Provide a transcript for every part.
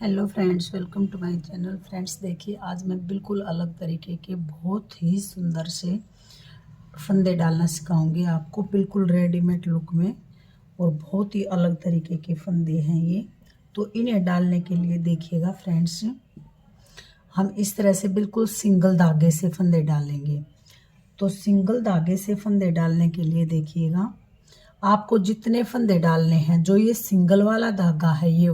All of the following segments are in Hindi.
Hello friends, welcome to my channel. Friends देखिए, आज मैं बिल्कुल अलग तरीके के बहुत ही सुंदर से फंदे डालना सिखाऊंगी आपको, बिल्कुल रेडीमेड लुक में। और बहुत ही अलग तरीके के फंदे हैं ये। तो इन्हें डालने के लिए देखिएगा फ्रेंड्स, हम इस तरह से बिल्कुल सिंगल धागे से फंदे डालेंगे। तो सिंगल धागे से फंदे डालने के लिए देखिएगा, आपको जितने फंदे डालने हैं, जो ये सिंगल वाला धागा है, ये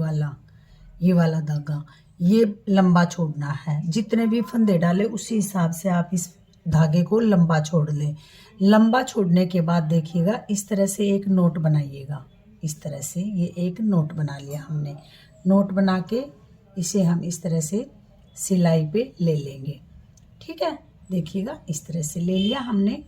वाला धागा, ये लंबा छोड़ना है। जितने भी फंदे डाले उसी हिसाब से आप इस धागे को लंबा छोड़ लें। लंबा छोड़ने के बाद देखिएगा, इस तरह से एक नोट बनाइएगा। इस तरह से ये एक नोट बना लिया हमने। नोट बना के इसे हम इस तरह से सिलाई पे ले लेंगे। ठीक है, देखिएगा इस तरह से ले लिया हमने।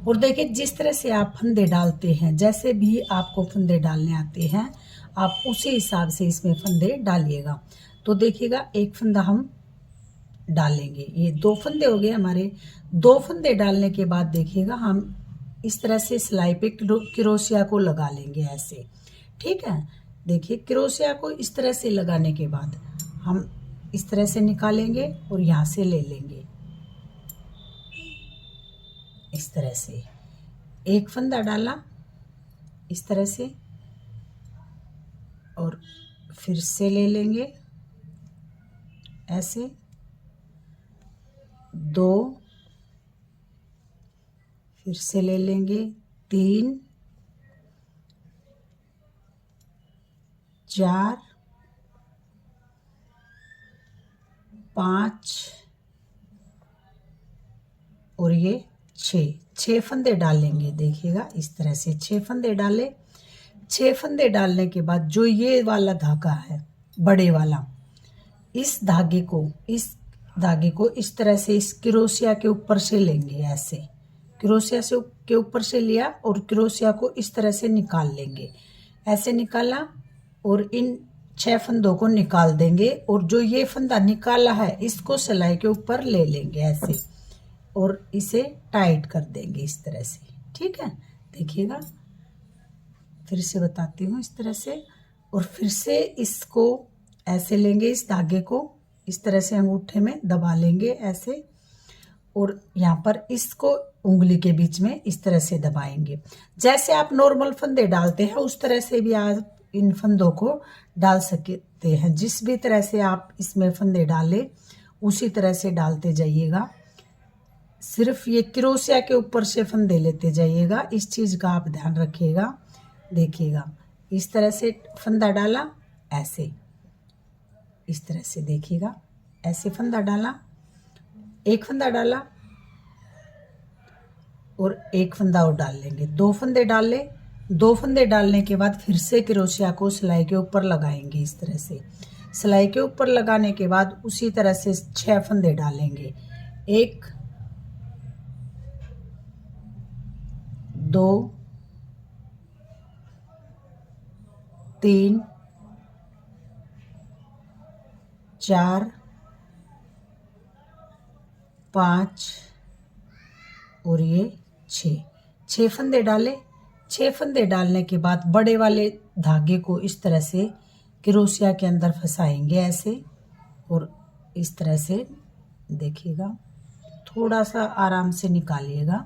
और देखिए, जिस तरह से आप फंदे डालते हैं, जैसे भी आपको फंदे डालने आते हैं, आप उसी हिसाब से इसमें फंदे डालिएगा। तो देखिएगा, एक फंदा हम डालेंगे, ये दो फंदे हो गए हमारे। दो फंदे डालने के बाद देखिएगा, हम इस तरह से सिलाई पे क्रोशिया को लगा लेंगे ऐसे। ठीक है, देखिए क्रोशिया को इस तरह से लगाने के बाद हम इस तरह से निकालेंगे और यहाँ से ले लेंगे। इस तरह से एक फंदा डाला इस तरह से, और फिर से ले लेंगे ऐसे दो, फिर से ले लेंगे तीन, चार, पाँच और ये छः फंदे डालेंगे। देखिएगा इस तरह से छः फंदे डाले। छः फंदे डालने के बाद जो ये वाला धागा है, बड़े वाला, इस धागे को इस तरह से इस क्रोशिया के ऊपर से लेंगे ऐसे। क्रोशिया से के ऊपर से लिया और क्रोशिया को इस तरह से निकाल लेंगे। ऐसे निकाला और इन 6 फंदों को निकाल देंगे। और जो ये फंदा निकाला है, इसको सिलाई के ऊपर ले लेंगे ऐसे, और इसे टाइट कर देंगे इस तरह से। ठीक है, देखिएगा फिर से बताती हूँ इस तरह से। और फिर से इसको ऐसे लेंगे, इस धागे को इस तरह से अंगूठे में दबा लेंगे ऐसे, और यहाँ पर इसको उंगली के बीच में इस तरह से दबाएंगे। जैसे आप नॉर्मल फंदे डालते हैं, उस तरह से भी आप इन फंदों को डाल सकते हैं। जिस भी तरह से आप इसमें फंदे डालें, उसी तरह से डालते जाइएगा। सिर्फ ये क्रोशिया के ऊपर से फंदे लेते जाइएगा, इस चीज़ का आप ध्यान रखिएगा। देखिएगा इस तरह से फंदा डाला ऐसे, इस तरह से देखिएगा ऐसे फंदा डाला, एक फंदा डाला और एक फंदा और डाल लेंगे। दो फंदे डाल ले। दो फंदे डालने के बाद फिर से क्रोशिया को सिलाई के ऊपर लगाएंगे इस तरह से। सिलाई के ऊपर लगाने के बाद उसी तरह से 6 फंदे डालेंगे। एक, दो, तीन, चार, पाँच और ये छः फंदे डाले। 6 फंदे डालने के बाद बड़े वाले धागे को इस तरह से क्रोशिया के अंदर फंसाएंगे ऐसे, और इस तरह से देखिएगा, थोड़ा सा आराम से निकालिएगा।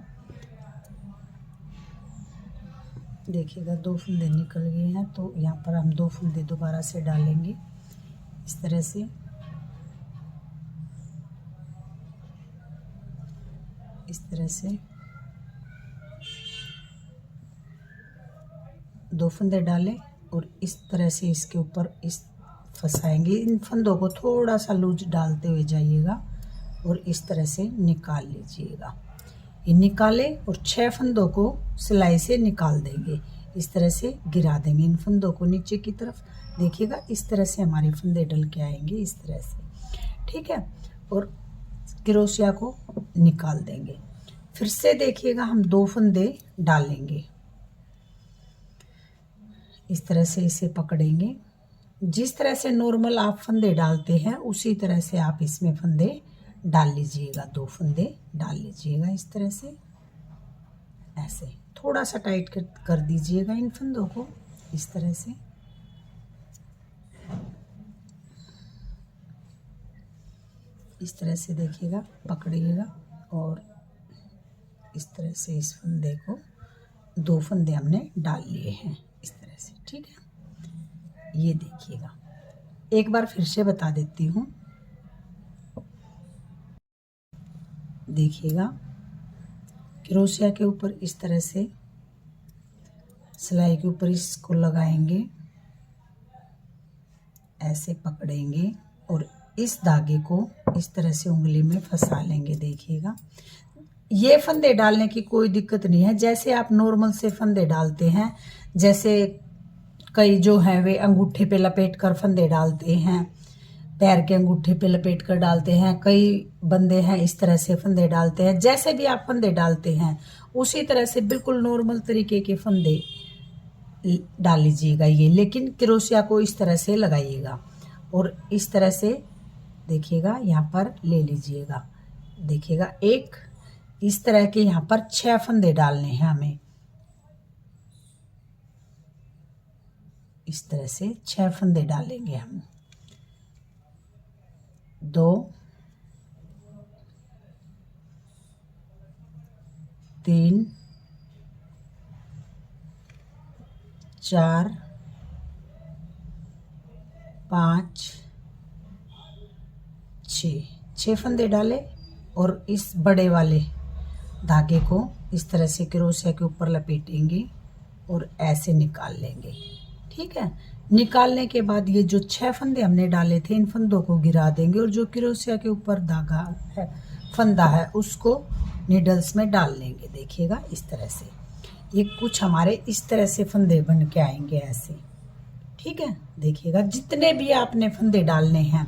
देखिएगा 2 फंदे निकल गए हैं, तो यहाँ पर हम 2 फंदे दोबारा से डालेंगे इस तरह से। इस तरह से 2 फंदे डालें और इस तरह से इसके ऊपर इस फंसाएंगे। इन फंदों को थोड़ा सा लूज डालते हुए जाइएगा और इस तरह से निकाल लीजिएगा। ये निकाले और 6 फंदों को सिलाई से निकाल देंगे। इस तरह से गिरा देंगे इन फंदों को नीचे की तरफ। देखिएगा इस तरह से हमारे फंदे डल के आएंगे इस तरह से। ठीक है, और क्रोशिया को निकाल देंगे। फिर से देखिएगा, हम 2 फंदे डालेंगे इस तरह से, इसे पकड़ेंगे। जिस तरह से नॉर्मल आप फंदे डालते हैं, उसी तरह से आप इसमें फंदे डाल लीजिएगा। 2 फंदे डाल लीजिएगा इस तरह से ऐसे। थोड़ा सा टाइट कर दीजिएगा इन फंदों को इस तरह से। इस तरह से देखिएगा, पकड़िएगा और इस तरह से इस फंदे को 2 फंदे हमने डाल लिए हैं इस तरह से। ठीक है, ये देखिएगा, एक बार फिर से बता देती हूँ। देखिएगा, क्रोशिया के ऊपर इस तरह से सिलाई के ऊपर इसको लगाएंगे, ऐसे पकड़ेंगे और इस धागे को इस तरह से उंगली में फंसा लेंगे। देखिएगा, ये फंदे डालने की कोई दिक्कत नहीं है, जैसे आप नॉर्मल से फंदे डालते हैं, जैसे कई जो हैं वे अंगूठे पे लपेट कर फंदे डालते हैं, पैर के अंगूठे पे लपेट कर डालते हैं, कई बंदे हैं इस तरह से फंदे डालते हैं। जैसे भी आप फंदे डालते हैं उसी तरह से बिल्कुल नॉर्मल तरीके के फंदे डाल लीजिएगा ये, लेकिन क्रोशिया को इस तरह से लगाइएगा और इस तरह से देखिएगा यहाँ पर ले लीजिएगा। देखिएगा, एक इस तरह के यहाँ पर 6 फंदे डालने हैं हमें, इस तरह से 6 फंदे डालेंगे हम। 2 3 4 5 6 फंदे डाले और इस बड़े वाले धागे को इस तरह से क्रोशिया के ऊपर लपेटेंगे और ऐसे निकाल लेंगे। ठीक है, निकालने के बाद ये जो 6 फंदे हमने डाले थे इन फंदों को गिरा देंगे और जो क्रोशिया के ऊपर धागा है, फंदा है, उसको नीडल्स में डाल लेंगे। देखिएगा, इस तरह से ये कुछ हमारे इस तरह से फंदे बन के आएंगे ऐसे। ठीक है, देखिएगा, जितने भी आपने फंदे डालने हैं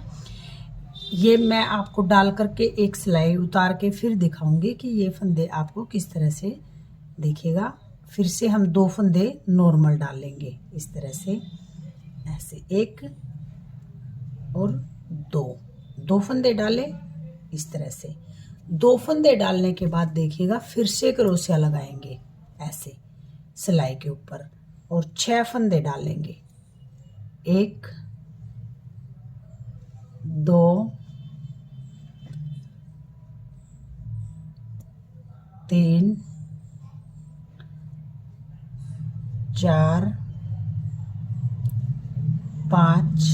ये मैं आपको डाल करके एक सिलाई उतार के फिर दिखाऊंगी कि ये फंदे आपको किस तरह से। देखिएगा, फिर से हम 2 फंदे नॉर्मल डालेंगे इस तरह से, ऐसे 1 और 2 फंदे डाले इस तरह से। 2 फंदे डालने के बाद देखिएगा फिर से क्रोशिया लगाएंगे ऐसे सिलाई के ऊपर और 6 फंदे डालेंगे, 1 2 3 4 5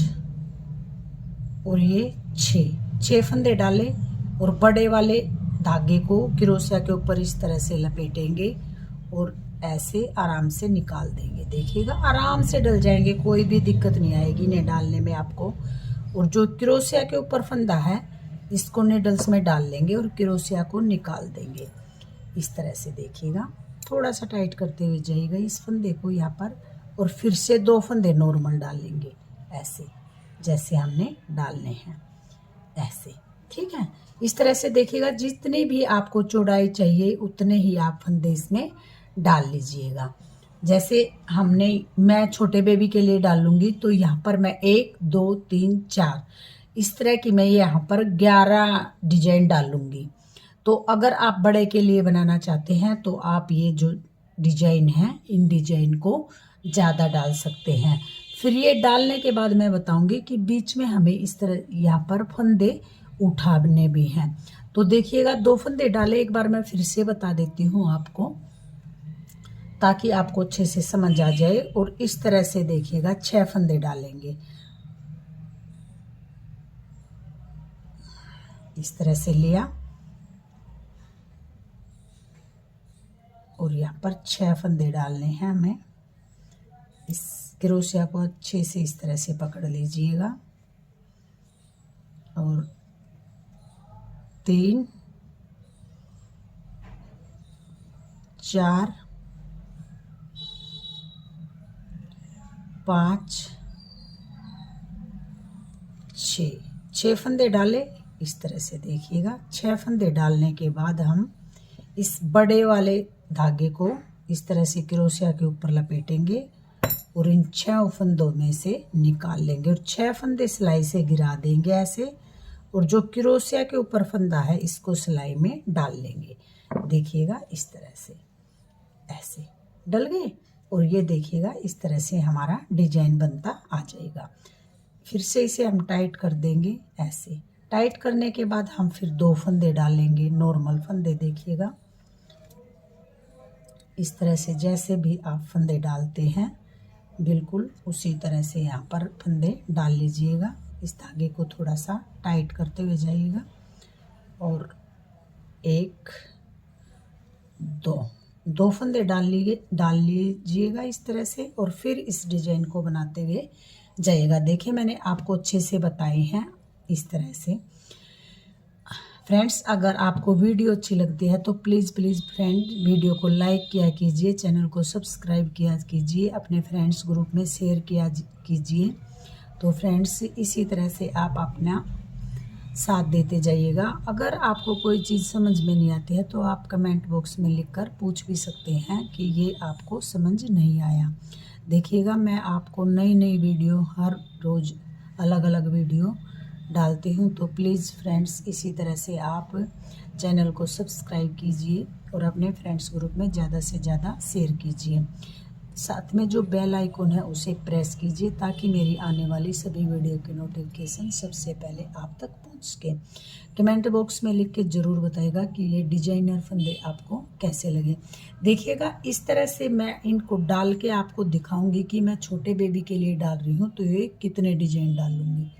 और ये 6 फंदे डाले और बड़े वाले धागे को क्रोशिया के ऊपर इस तरह से लपेटेंगे और ऐसे आराम से निकाल देंगे। देखिएगा, आराम से डल जाएंगे, कोई भी दिक्कत नहीं आएगी इन्हें डालने में आपको। और जो क्रोशिया के ऊपर फंदा है इसको नीडल्स में डाल लेंगे और क्रोशिया को निकाल देंगे इस तरह से। देखिएगा, थोड़ा सा टाइट करते हुए जाइएगा इस फंदे को यहाँ पर और फिर से 2 फंदे नॉर्मल डाल लेंगे ऐसे, जैसे हमने डालने हैं ऐसे। ठीक है, इस तरह से देखिएगा, जितनी भी आपको चौड़ाई चाहिए उतने ही आप फंदे इसमें डाल लीजिएगा। जैसे मैं छोटे बेबी के लिए डालूंगी तो यहाँ पर मैं 1 2 3 4 इस तरह की मैं यहाँ पर 11 डिजाइन डालूंगी। तो अगर आप बड़े के लिए बनाना चाहते हैं तो आप ये जो डिजाइन है इन डिजाइन को ज़्यादा डाल सकते हैं। फिर ये डालने के बाद मैं बताऊंगी कि बीच में हमें इस तरह यहाँ पर फंदे उठाने भी हैं। तो देखिएगा, 2 फंदे डाले, एक बार मैं फिर से बता देती हूँ आपको ताकि आपको अच्छे से समझ आ जाए। और इस तरह से देखिएगा 6 फंदे डालेंगे इस तरह से लिया और यहाँ पर 6 फंदे डालने हैं हमें। इस क्रोशिया को अच्छे से इस तरह से पकड़ लीजिएगा और 3 4 5 6 फंदे डाले इस तरह से। देखिएगा, 6 फंदे डालने के बाद हम इस बड़े वाले धागे को इस तरह से क्रोशिया के ऊपर लपेटेंगे और इन 6 फंदों में से निकाल लेंगे और 6 फंदे सिलाई से गिरा देंगे ऐसे। और जो क्रोशिया के ऊपर फंदा है इसको सिलाई में डाल लेंगे। देखिएगा, इस तरह से ऐसे डल गए और ये देखिएगा इस तरह से हमारा डिजाइन बनता आ जाएगा। फिर से इसे हम टाइट कर देंगे ऐसे टाइट करने के बाद हम फिर 2 फंदे डालेंगे, नॉर्मल फंदे। देखिएगा इस तरह से जैसे भी आप फंदे डालते हैं बिल्कुल उसी तरह से यहाँ पर फंदे डाल लीजिएगा। इस धागे को थोड़ा सा टाइट करते हुए जाइएगा और 1 2 फंदे डाल लीजिएगा इस तरह से, और फिर इस डिजाइन को बनाते हुए जाइएगा। देखिए मैंने आपको अच्छे से बताए हैं इस तरह से। फ्रेंड्स अगर आपको वीडियो अच्छी लगती है तो प्लीज़ फ्रेंड वीडियो को लाइक किया कीजिए, चैनल को सब्सक्राइब किया कीजिए, अपने फ्रेंड्स ग्रुप में शेयर किया कीजिए। तो फ्रेंड्स इसी तरह से आप अपना साथ देते जाइएगा। अगर आपको कोई चीज़ समझ में नहीं आती है तो आप कमेंट बॉक्स में लिखकर पूछ भी सकते हैं कि ये आपको समझ नहीं आया। देखिएगा मैं आपको नई वीडियो हर रोज़ अलग अलग वीडियो डालती हूँ, तो प्लीज़ फ्रेंड्स इसी तरह से आप चैनल को सब्सक्राइब कीजिए और अपने फ्रेंड्स ग्रुप में ज़्यादा से ज़्यादा शेयर कीजिए। साथ में जो बेल आइकन है उसे प्रेस कीजिए ताकि मेरी आने वाली सभी वीडियो की नोटिफिकेशन सबसे पहले आप तक पहुंच सके। कमेंट बॉक्स में लिख के ज़रूर बताइएगा कि ये डिजाइनर फंदे आपको कैसे लगे। देखिएगा इस तरह से मैं इनको डाल के आपको दिखाऊंगी कि मैं छोटे बेबी के लिए डाल रही हूँ तो ये कितने डिजाइन डालूंगी।